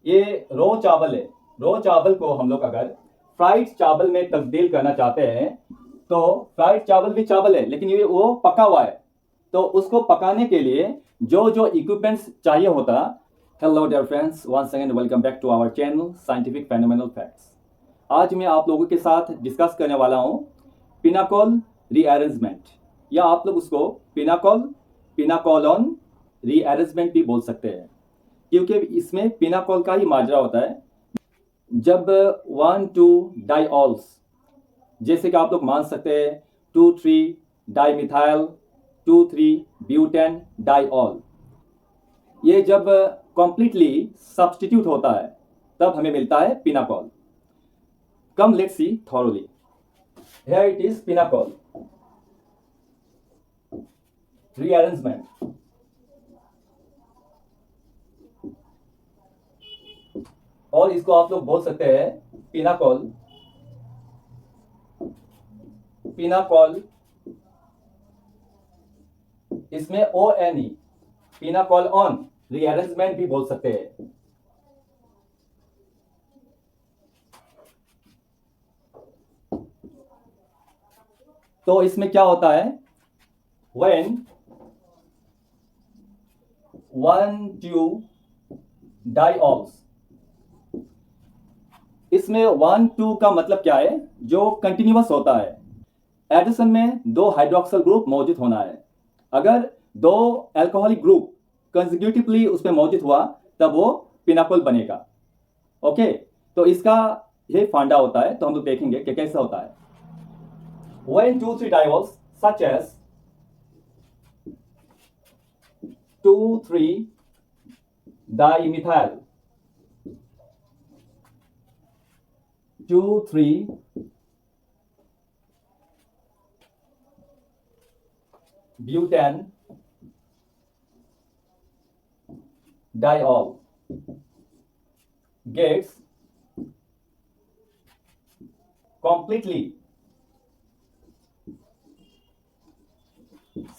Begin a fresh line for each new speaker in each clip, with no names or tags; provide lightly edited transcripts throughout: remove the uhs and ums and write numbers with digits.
ये रो चावल है। रो चावल को हम लोग अगर फ्राइड चावल में तब्दील करना चाहते हैं तो फ्राइड चावल भी चावल है लेकिन ये वो पका हुआ है, तो उसको पकाने के लिए जो जो इक्विपमेंट्स चाहिए होता। Hello dear friends, once again welcome back to our channel scientific phenomenal facts. आज मैं आप लोगों के साथ डिस्कस करने वाला हूँ पिनाकोल रीअरेंजमेंट, या आप लोग उसको पिनाकोलॉन रीअरेंजमेंट भी बोल सकते हैं, क्योंकि इसमें पिनाकोल का ही माजरा होता है। जब 1-2 डाइऑल्स, जैसे कि आप लोग मान सकते हैं 2-3 डाइमिथाइल 2-3 ब्यूटेन डाइऑल, ये जब कंप्लीटली सब्स्टिट्यूट होता है तब हमें मिलता है pinacol. Come let's see thoroughly. Here it is pinacol rearrangement. और इसको आप लोग बोल सकते हैं पिनाकोल इसमें ONE पिनाकोल ऑन रीअरेंजमेंट भी बोल सकते हैं। तो इसमें क्या होता है, when 1-2 डाइऑल्स, इसमें 1-2 का मतलब क्या है, जो कंटिन्यूअस होता है। एडिशन में 2 हाइड्रोक्सिल ग्रुप मौजूद होना है। अगर 2 अल्कोहलिक ग्रुप कंसेक्यूटिवली उसमें मौजूद हुआ तब वो पिनाकोल बनेगा। ओके, तो इसका ये फांडा होता है, तो हम लोग देखेंगे कि कैसा होता है। When 2-3 diols such as 2,3 dimethyl 2,3 butane diol gets completely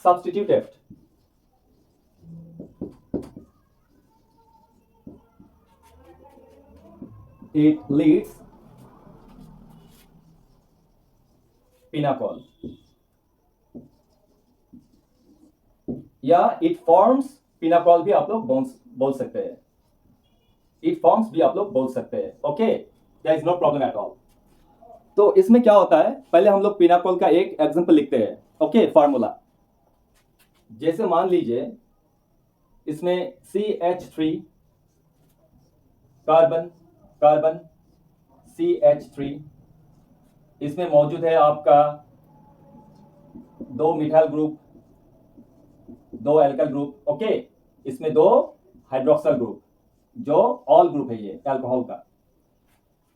substituted it leads pinacol, या इट फॉर्म्स पिनाकोल भी आप लोग बोल सकते हैं। इट फॉर्म्स भी आप लोग बोल सकते हैं। Okay, there is no problem at all. तो इसमें क्या होता है, पहले हम लोग पिनाकोल का एक एग्जांपल लिखते हैं। ओके, फार्मूला जैसे मान लीजिए इसमें CH3 कार्बन CH3, इसमें मौजूद है आपका 2 methyl group 2 alkyl group. Okay, इसमें 2 हाइड्रोक्सिल ग्रुप, जो ऑल ग्रुप है ये अल्कोहल का।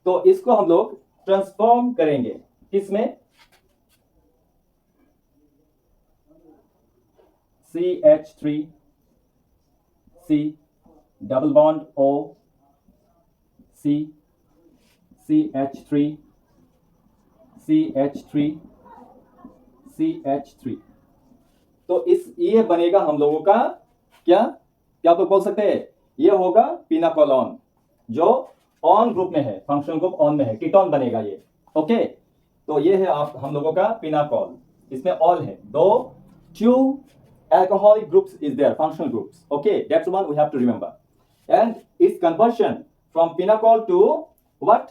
तो इसको हम लोग ट्रांसफॉर्म करेंगे किसमें, CH3 C double bond O C CH3 CH3 CH3। तो ये बनेगा हम लोगों का क्या क्या आप लोग बोल सकते हैं, ये होगा पिनाकोलॉन, जो ऑन ग्रुप में है, फंक्शनल ग्रुप ऑन में है, कीटोन बनेगा ये। ओके, तो ये है हम लोगों का पिनाकोल। इसमें ऑल है, 2 alcoholic groups is there, functional groups. Okay, that's one we have to remember. And its conversion from pinacol to what,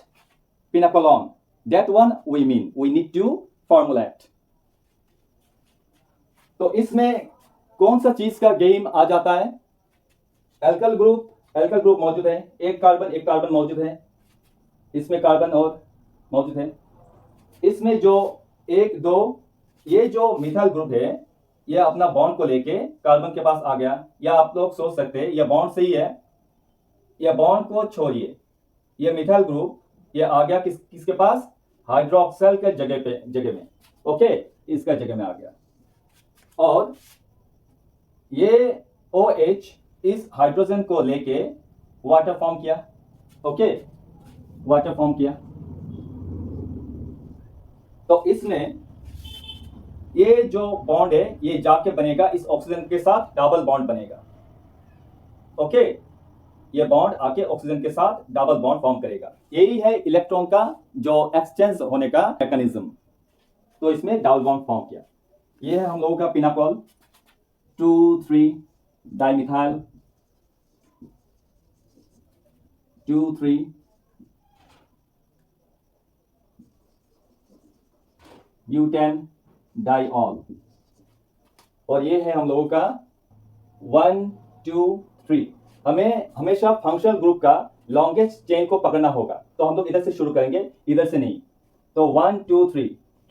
pinacolon, that one we need to formulate. तो इसमें कौन सा चीज का गेम आ जाता है, एल्काइल ग्रुप मौजूद है, एक कार्बन मौजूद है, इसमें कार्बन और मौजूद है। इसमें जो 1-2 ये जो मिथाइल ग्रुप है, ये अपना बॉन्ड को लेके कार्बन के पास आ गया, या आप लोग सोच सकते हैं ये बॉन्ड सही है, ये बॉन्ड को छोड़िए, ये मिथाइल ग्रुप ये आ गया किसके पास, हाइड्रोक्सिल के जगह में। ओके, इसका जगह में आ गया, और ये OH इस हाइड्रोजन को लेके वाटर फॉर्म किया। ओके, वाटर फॉर्म किया, तो इसमें ये जो बॉन्ड है ये जाके बनेगा इस ऑक्सीजन के साथ, डबल बॉन्ड बनेगा। ओके, ये बॉन्ड आके ऑक्सीजन के साथ डबल बॉन्ड फॉर्म करेगा। यही है इलेक्ट्रॉन का जो एक्सचेंज होने का मैकेनिज्म। तो इसमें डबल बॉन्ड फॉर्म किया। ये है हम लोगों का पिनाकोल 2,3 डाइमिथाइल 2,3 ब्यूटेन डाइऑल। और ये है हम लोगों का 1, 2, 3। हमें हमेशा फंक्शनल ग्रुप का लॉन्गेस्ट चेन को पकड़ना होगा। तो हम लोग इधर से शुरू करेंगे, इधर से नहीं। तो 1, 2,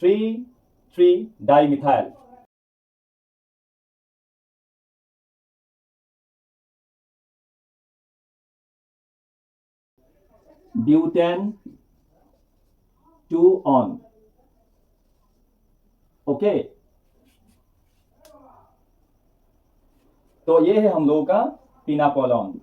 3 3 डाइमिथाइल ब्यूटेन 2 ऑन। ओके, तो ये है हम लोगों का पिनाकोलॉन।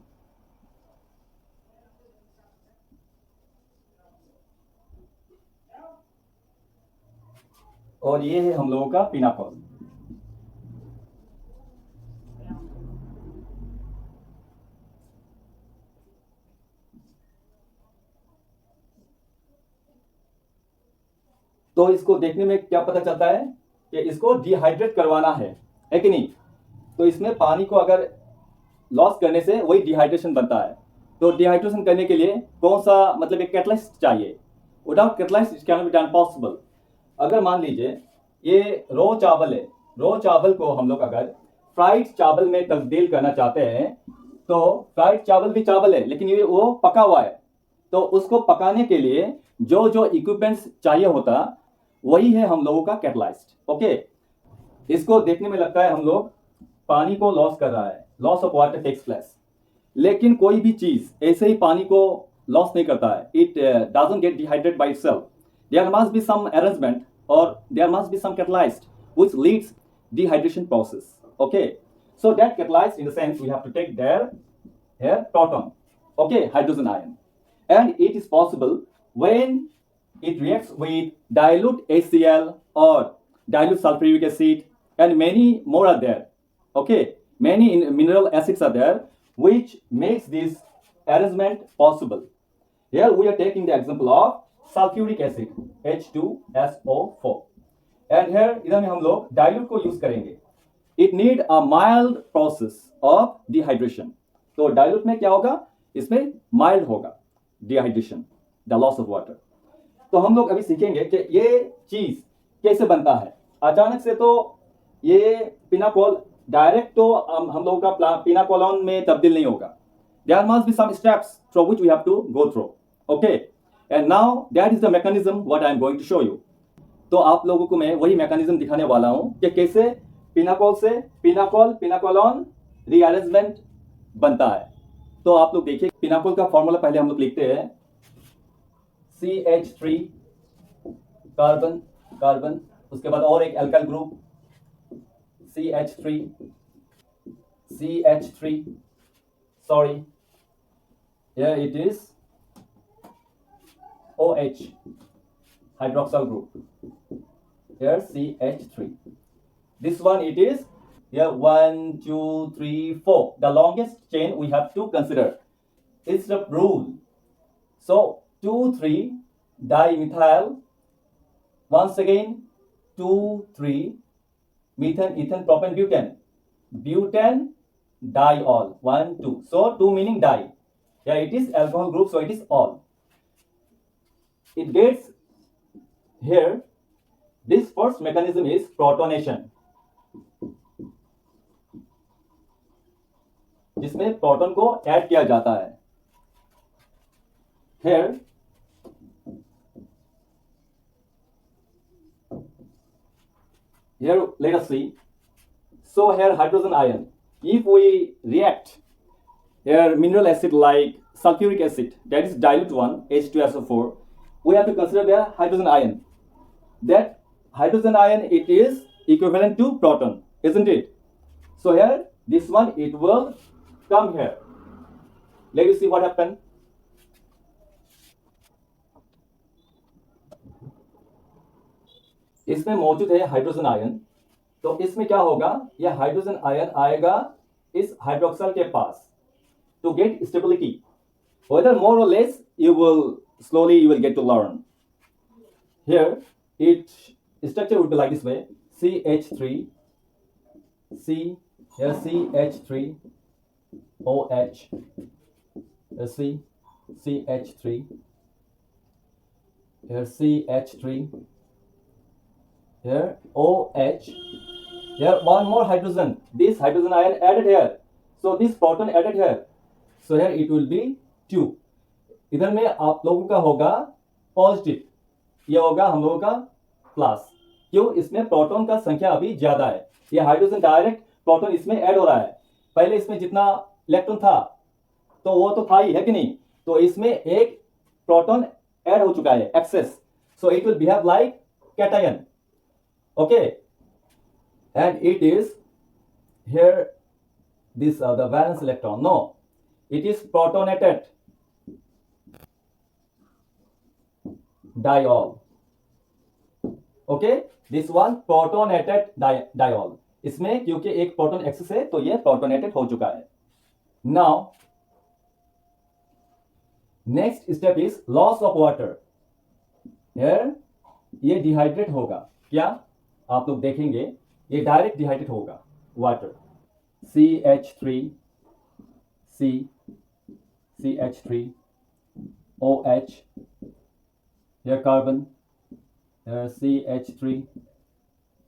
और ये है हम लोगों का पिनाकोल। तो इसको देखने में क्या पता चलता है कि इसको डिहाइड्रेट करवाना है कि नहीं। तो इसमें पानी को अगर लॉस करने से वही डिहाइड्रेशन बनता है। तो डिहाइड्रेशन करने के लिए कौन सा मतलब एक कैटलिस्ट चाहिए। Without catalyst it can be done possible. अगर मान लीजिए ये रो चावल है, रो चावल को हम लोग अगर फ्राइड चावल में तब्दील करना चाहते हैं, तो फ्राइड चावल भी चावल है लेकिन ये वो पका हुआ है। तो उसको पकाने के लिए जो जो इक्विपमेंट्स चाहिए होता वही है हम लोगों का कैटलाइस्ट। ओके, इसको देखने में लगता है हम लोग पानी को लॉस कर रहा है, loss of water takes place. लेकिन कोई भी चीज ऐसे ही पानी को लॉस नहीं करता है। It doesn't get dehydrate by itself. There must be some arrangement और there must be some catalyst which leads dehydration process. Okay, so that catalyst in the sense we have to take there here proton, okay, hydrogen ion, and it is possible when it reacts with dilute HCl or dilute sulfuric acid, and many more are there. Okay, many mineral acids are there which makes this arrangement possible. Here we are taking the example of sulfuric acid H2SO4, and here इधर में हम लोग dilute को use करेंगे। It need a mild process of dehydration. तो dilute में क्या होगा, इसमें mild होगा dehydration, the loss of water. तो हम लोग अभी सीखेंगे कि ये चीज कैसे बनता है। अचानक से तो ये पिनाकोल डायरेक्ट तो हम लोगों का पिनाकोलॉन में तब्दील नहीं होगा। There must be some steps through which we have to go through. Okay, and now that is the mechanism what I am going to show you. तो आप लोगों को मैं वही मैकेनिज्म दिखाने वाला हूं कि कैसे पिनाकोल से पिनाकोलॉन रीअरेंजमेंट बनता है। तो आप लोग देखिए, पिनाकोल का फॉर्मूला पहले हम लोग लिखते हैं CH3 कार्बन कार्बन, उसके बाद और एक alkyl group CH3 sorry, here it is OH hydroxyl group, here CH3. This one it is here 1, 2, 3, 4. The longest chain we have to consider. It's the rule. So 2, 3 dimethyl. Once again 2, 3 methane, ethane, propane, butane diol 1, 2. So 2 meaning di. Yeah, it is alcohol group, so it is all. It gets here. This first mechanism is protonation, जिसमें proton को add किया जाता है। Here let us see. So here hydrogen ion. If we react here mineral acid like sulfuric acid, that is dilute one H2SO4, we have to consider the hydrogen ion. That hydrogen ion, it is equivalent to proton, isn't it? So here this one it will come here. Let us see what happened. इसमें मौजूद है hydrogen ion. तो इसमें क्या होगा, यह hydrogen ion आएगा इस हाइड्रोक्साइल के पास। to get stability. Whether more or less, you will get to learn. Here, its structure would be like this way: CH3, C, here CH3, OH, C, CH3, here CH3, here OH, here one more hydrogen. This hydrogen ion added here. So this proton added here. So here it will be 2. इधर में आप लोगों का होगा positive, ये होगा हम लोगों का प्लस. क्यों? इसमें प्रोटॉन का संख्या अभी ज्यादा है. ये हाइड्रोजन डायरेक्ट प्रोटॉन इसमें ऐड हो रहा है. पहले इसमें जितना इलेक्ट्रॉन था तो वो तो था ही, है कि नहीं? तो इसमें एक प्रोटॉन ऐड हो चुका है, excess. So it will behave like cation. Okay, and it is here this the valence electron. No, it is protonated diol. Okay, this one protonated diol. इसमें क्योंकि एक प्रोटॉन एक्सेस है तो ये प्रोटोनेटेड हो चुका है. Now next step is loss of water. Here ये डिहाइड्रेट होगा. क्या? आप लोग देखेंगे ये डायरेक्ट डिहाइड्रेट होगा. Water CH3, C, CH3, OH, here carbon, here CH3,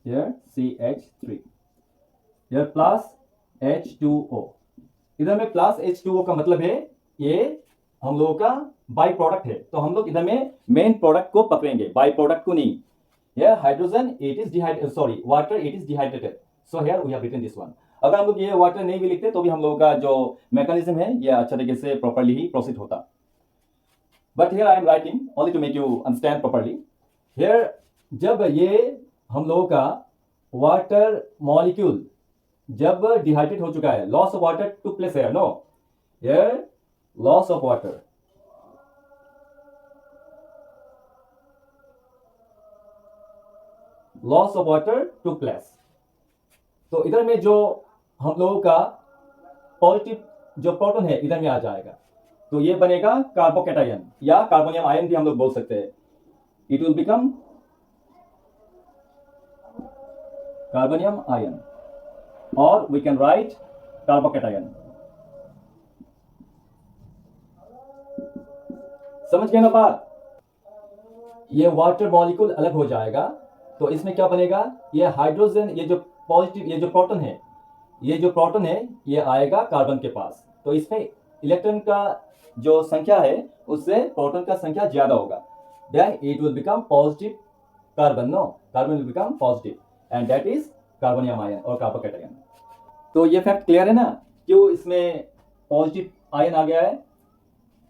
here CH3, here plus H2O. इधर में प्लस H2O का मतलब है ये हम लोगों का बाई प्रोडक्ट है. तो हम लोग इधर में मेन प्रोडक्ट को पकड़ेंगे, बाई प्रोडक्ट को नहीं. Here hydrogen, it is dehydrated, water, it is dehydrated. So here we have written this one. अगर हम लोग ये वाटर नहीं भी लिखते तो भी हम लोगों का जो मैकेनिज्म है ये अच्छा तरीके से प्रॉपर्ली ही प्रोसीड होता. But here I am writing only to make you understand properly. Here जब ये हम लोगों का वाटर मॉलिक्यूल जब डिहाइड्रेट हो चुका है, loss of water to place here. No, here loss of water, loss of water to place. तो इधर में जो हम लोगों का पॉजिटिव जो प्रोटॉन है इधर में आ जाएगा. तो ये बनेगा कार्बोकैटायन या कार्बोनियम आयन भी हम लोग बोल सकते हैं. It will become carbonium ion और वी कैन राइट कार्बोकैटायन. समझ गए ना बात? ये वाटर मॉलिक्यूल अलग हो जाएगा तो इसमें क्या बनेगा? ये हाइड्रोजन, ये जो पॉजिटिव, ये जो प्रोटॉन है, ये जो प्रोटॉन है ये आएगा कार्बन के पास. तो इसमें इलेक्ट्रॉन का जो संख्या है उससे प्रोटॉन का संख्या ज्यादा होगा. Then it will become positive carbon. No, carbon will become positive and that is carbonium ion और कार्बोकैटायन. तो ये फैक्ट क्लियर है ना क्यों इसमें पॉजिटिव आयन आ गया है?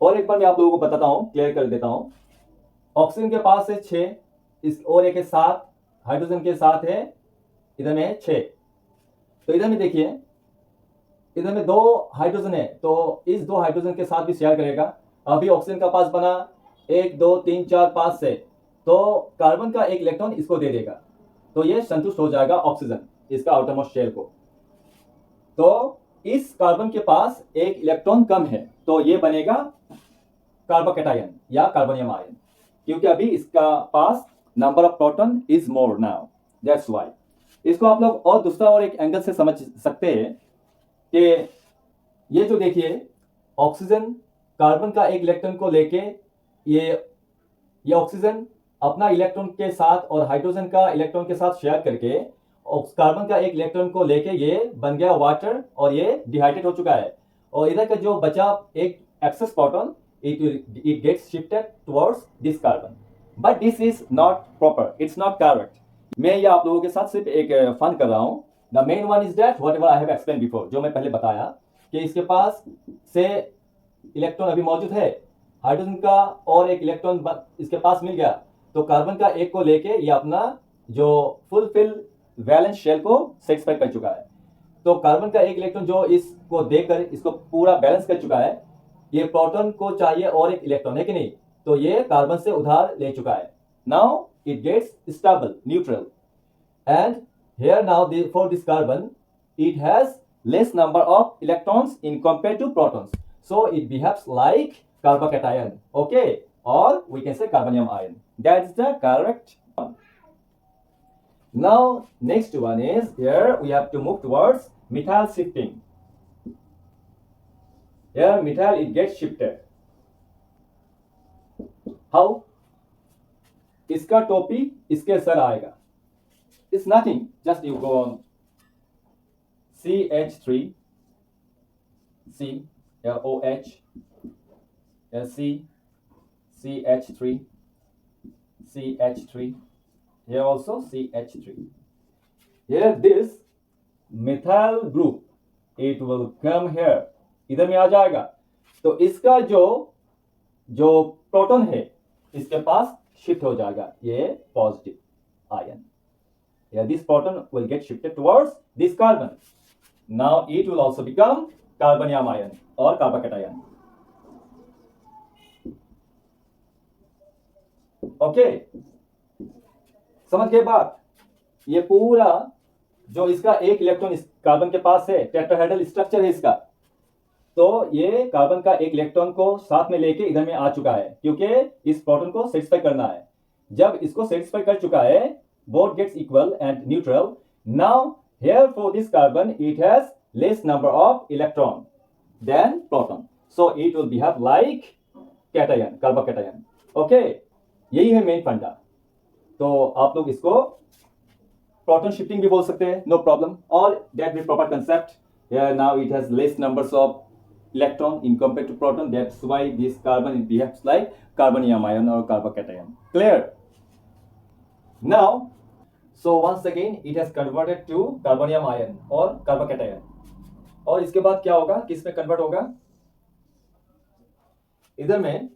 और एक बार मैं आप लोगों को बताता हूं, क्लियर कर देता हूं. ऑक्सीजन के पास है 6, इस और एक 7, हाइड्रोजन के साथ है इधर में 6. तो इधर में देखिए, इधर में 2 हाइड्रोजन है तो इस 2 हाइड्रोजन के साथ भी शेयर करेगा. अभी ऑक्सीजन का पास बना 1 2 3 4 5 से, तो कार्बन का एक इलेक्ट्रॉन इसको दे देगा तो ये संतुष्ट हो जाएगा ऑक्सीजन इसका आउटरमोस्ट शेल को. तो इस कार्बन के पास एक इलेक्ट्रॉन कम है तो ये बनेगा कार्बोकैटायन या कार्बोनियम आयन क्योंकि अभी इसका पास number of proton is more now. That's why. इसको आप लोग और दूसरा और एक एंगल से समझ सकते हैं कि ये जो देखिए ऑक्सीजन कार्बन का एक इलेक्ट्रॉन को लेके ये ऑक्सीजन अपना इलेक्ट्रॉन के साथ और हाइड्रोजन का इलेक्ट्रॉन के साथ शेयर करके कार्बन का एक इलेक्ट्रॉन को लेके ये बन गया वाटर और ये डिहाइड्रेट हो चुका है. और इधर का जो बचा एक excess proton it gets shifted towards this carbon. But this is not proper. It's not correct. मैं ये आप लोगों के साथ सिर्फ एक फन कर रहा हूँ. The main one is that whatever I have explained before, जो मैं पहले बताया कि इसके पास से इलेक्ट्रॉन अभी मौजूद है, हाइड्रोजन का और एक इलेक्ट्रॉन इसके पास मिल गया तो कार्बन का एक को लेके ये अपना जो फुलफिल वैलेंस शेल को सेटिस्फाई कर चुका है. तो कार्बन का एक इलेक्ट्रॉन जो इसको देकर इसको पूरा बैलेंस कर चुका है. ये प्रोटॉन को चाहिए और एक इलेक्ट्रॉन, है कि नहीं? तो ये कार्बन से उधार ले चुका है. Now it gets stable, neutral, and here now for this carbon it has less number of electrons in compared to protons. So it behaves like carbocation. Okay, or we can say carbonium ion. That's the correct one. Now next one is, here we have to move towards methyl shifting. Here methyl it gets shifted. How? इसका टोपी इसके sir आएगा. It's nothing, just you go on CH3 C OH C CH3 CH3, here also CH3. Here this methyl group it will come here, इधर में आ जाएगा. तो इसका जो प्रोटॉन है इसके पास शिफ्ट हो जाएगा, ये positive ion. Here this proton will get shifted towards this carbon. Now it will also become carbonium ion or carbocation. Okay, समझ गए बात? ये पूरा जो इसका एक इलेक्ट्रॉन इस कार्बन के पास है, टेट्राहेड्रल स्ट्रक्चर है इसका, तो ये कार्बन का एक इलेक्ट्रॉन को साथ में लेके इधर में आ चुका है, क्योंकि इस प्रोटॉन को सेटिस्फाई करना है. जब इसको सेटिस्फाई कर चुका है, both gets equal and neutral. Now here for this carbon it has less number of electron than proton, so it will behave like cation, carbocation. Okay, यही है मेन फंडा. तो आप लोग इसको प्रोटॉन शिफ्टिंग भी बोल सकते हैं, नो प्रॉब्लम, और दैट भी proper concept. now it has less numbers of electron in compared to proton, that's why this carbon it behaves like carbonium ion or carbocation. Clear? Now so once again it has converted to carbonium ion or carbocation. और इसके बाद क्या होगा, किस में convert होगा? इधर में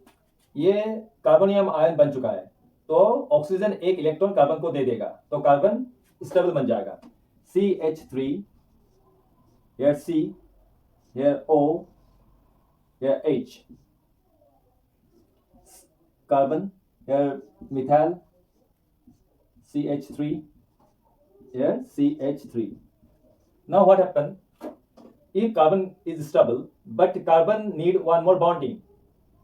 ये कार्बोनियम आयन बन चुका है, तो ऑक्सीजन एक इलेक्ट्रॉन कार्बन को दे देगा, तो कार्बन स्टेबल बन जाएगा. CH3, here C, here O, here H, carbon, here methyl, CH3, here CH3. Now what happened? If carbon is stable, but carbon need one more bonding.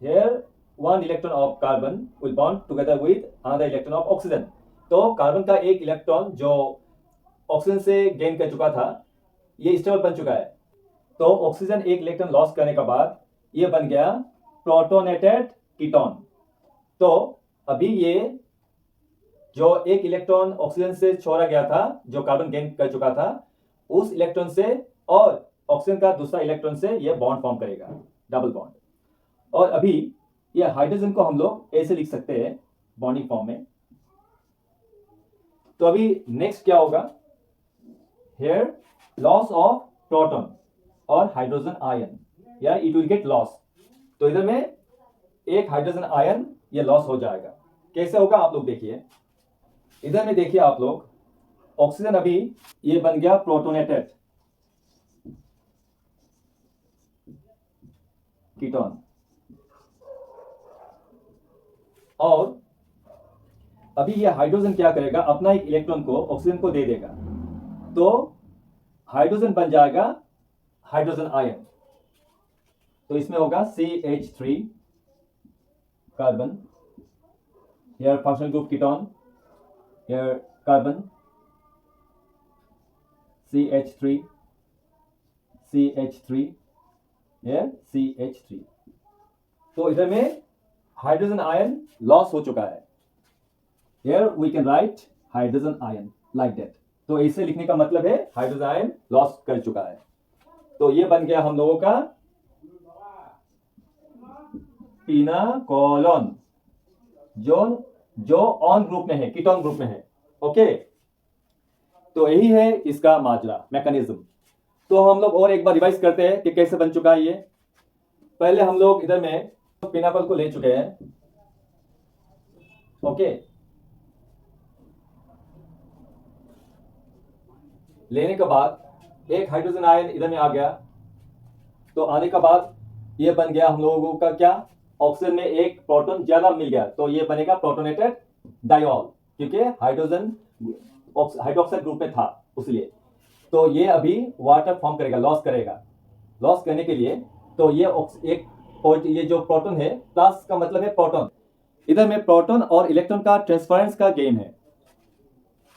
Here one electron of carbon will bond together with another electron of oxygen. तो carbon का एक electron जो oxygen से gain कर चुका था, ये stable बन चुका है. तो ऑक्सीजन एक इलेक्ट्रॉन लॉस करने के बाद ये बन गया प्रोटोनेटेड कीटोन. तो अभी ये जो एक इलेक्ट्रॉन ऑक्सीजन से छोड़ा गया था, जो कार्बन गेन कर चुका था, उस इलेक्ट्रॉन से और ऑक्सीजन का दूसरा इलेक्ट्रॉन से ये बॉन्ड फॉर्म करेगा, डबल बॉन्ड. और अभी ये हाइड्रोजन को हम लोग ऐसे लिख सकते हैं बॉन्डिंग फॉर्म में. तो अभी नेक्स्ट क्या होगा? हियर लॉस ऑफ प्रोटॉन और हाइड्रोजन आयन, या इट विल गेट लॉस. तो इधर में एक हाइड्रोजन आयन ये लॉस हो जाएगा. कैसे होगा आप लोग देखिए. इधर में देखिए आप लोग, ऑक्सीजन अभी ये बन गया प्रोटोनेटेड कीटोन, और अभी ये हाइड्रोजन क्या करेगा, अपना एक इलेक्ट्रॉन को ऑक्सीजन को दे देगा, तो हाइड्रोजन बन जाएगा हाइड्रोजन आयन. तो इसमें होगा CH3 carbon, here functional group ketone, here carbon, CH3 CH3, here CH3. तो इधर में हाइड्रोजन आयन लॉस हो चुका है. Here we can write hydrogen ion like that. तो इसे लिखने का मतलब है हाइड्रोजन आयन लॉस कर चुका है. तो ये बन गया हम लोगों का पिनाकोलोन, जो ऑन ग्रुप में है, कीटोन ग्रुप में है. ओके, तो यही है इसका माजरा, मैकेनिज्म. तो हम लोग और एक बार रिवाइज करते हैं कि कैसे बन चुका है ये. पहले हम लोग इधर में पिनाकोल को ले चुके हैं. ओके, लेने के बाद एक हाइड्रोजन आयन इधर में आ गया. तो आने के बाद ये बन गया हम लोगों का क्या, ऑक्सीजन में एक प्रोटॉन ज्यादा मिल गया, तो ये बनेगा प्रोटोनेटेड डायोल, क्योंकि हाइड्रोजन हाइड्रोक्साइड ग्रुप में था उसलिए. तो ये अभी वाटर फॉर्म करेगा, लॉस करेगा. लॉस करने के लिए तो ये ये जो प्रोटॉन है, प्लस का मतलब है प्रोटॉन, इधर में प्रोटॉन और इलेक्ट्रॉन का ट्रांसफरेंस का गेम है।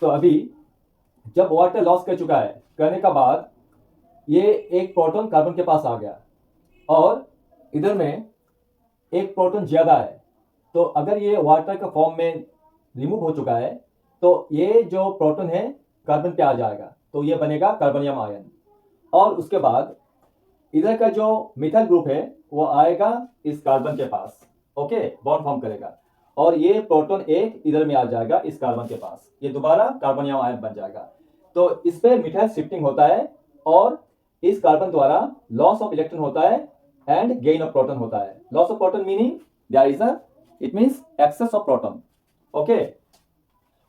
तो अभी जब वाटर लॉस कर चुका है, करने का बाद ये एक प्रोटॉन कार्बन के पास आ गया और इधर में एक प्रोटॉन ज्यादा है, तो अगर ये वाटर का फॉर्म में रिमूव हो चुका है तो ये जो प्रोटॉन है कार्बन पे आ जाएगा, तो ये बनेगा कार्बोनियम आयन। और उसके बाद इधर का जो मिथाइल ग्रुप है वो आएगा इस कार्बन के पास, ओके, बॉन्ड फॉर्म करेगा और ये प्रोटॉन एक इधर में आ जाएगा इस कार्बन के पास, ये दोबारा कार्बोनियम आयन बन जाएगा। तो इस पे मिथाइल शिफ्टिंग होता है और इस कार्बन द्वारा लॉस ऑफ इलेक्ट्रॉन होता है एंड गेन ऑफ प्रोटॉन होता है। Loss of proton meaning there is it means excess of proton, okay.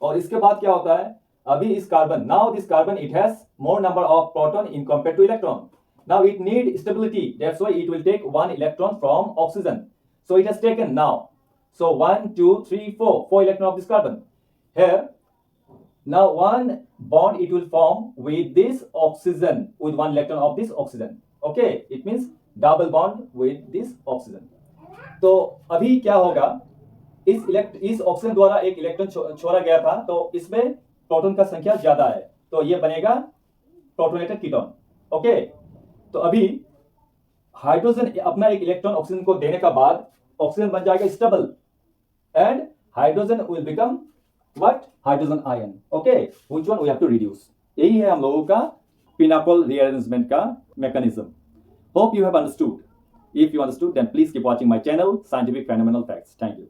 और इसके बाद क्या होता है, अभी इस carbon, now this carbon it has more number of proton in compare to electron, now it need stability, that's why it will take one electron from oxygen, so it has taken now, so 1 2 3 4 electron of this carbon here. Now one bond it will form with this oxygen, with one electron of this oxygen, okay, it means double bond with this oxygen. तो अभी क्या होगा, इस oxygen द्वारा एक electron छोड़ा गया था, तो इसमें प्रोटॉन का संख्या ज्यादा है, तो ये बनेगा प्रोटोनेटेड कीटोन, ओके। तो अभी हाइड्रोजन अपना एक इलेक्ट्रॉन ऑक्सीजन को देने का बाद ऑक्सीजन बन जाएगा stable and hydrogen will become what, hydrogen ion, okay, which one we have to reduce. यही है हम लोगों का पिनाकल रीअरेंजमेंट का mechanism. Hope you have understood. If you understood then please keep watching my channel scientific phenomenal facts. Thank you.